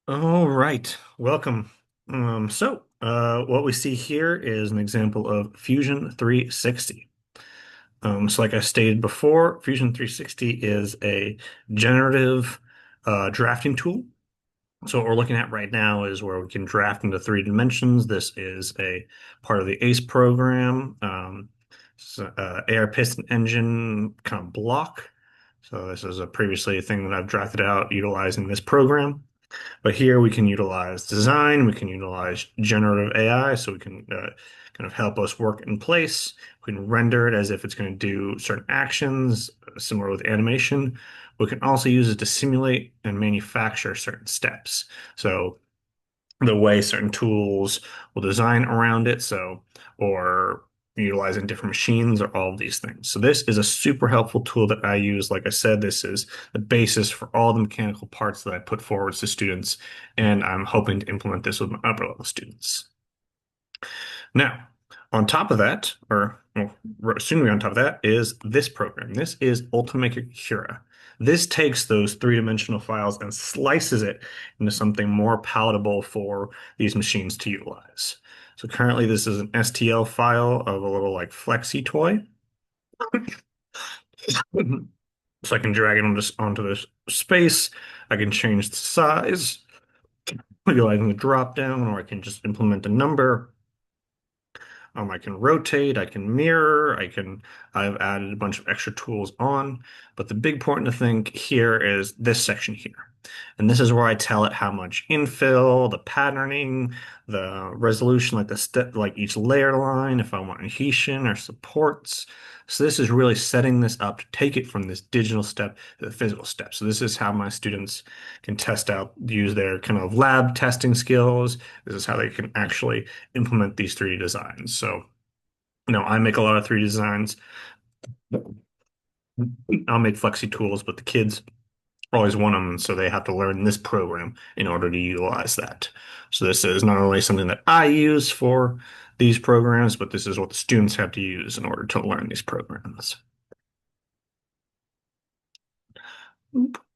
All right, welcome. What we see here is an example of Fusion 360. So like I stated before, Fusion 360 is a generative drafting tool. So what we're looking at right now is where we can draft into three dimensions. This is a part of the ACE program, AR piston engine kind of block. So this is a previously a thing that I've drafted out utilizing this program. But here we can utilize design, we can utilize generative AI, so we can kind of help us work in place. We can render it as if it's going to do certain actions, similar with animation. We can also use it to simulate and manufacture certain steps. So the way certain tools will design around it, or utilizing different machines or all of these things. So this is a super helpful tool that I use. Like I said, this is the basis for all the mechanical parts that I put forward to students, and I'm hoping to implement this with my upper level students. Now, on top of that, assuming on top of that, is this program. This is Ultimaker Cura. This takes those three-dimensional files and slices it into something more palatable for these machines to utilize. So currently this is an STL file of a little like flexi toy. So I can drag it onto this space. I can change the size, utilizing the drop down, or I can just implement a number. I can rotate, I can mirror, I've added a bunch of extra tools on, but the big point to think here is this section here. And this is where I tell it how much infill, the patterning, the resolution, like the step, like each layer line, if I want adhesion or supports. So this is really setting this up to take it from this digital step to the physical step. So this is how my students can test out, use their kind of lab testing skills. This is how they can actually implement these 3D designs. So, I make a lot of 3D designs. I'll make flexi tools, but the kids always want them, so they have to learn this program in order to utilize that. So this is not only something that I use for these programs, but this is what the students have to use in order to learn these programs.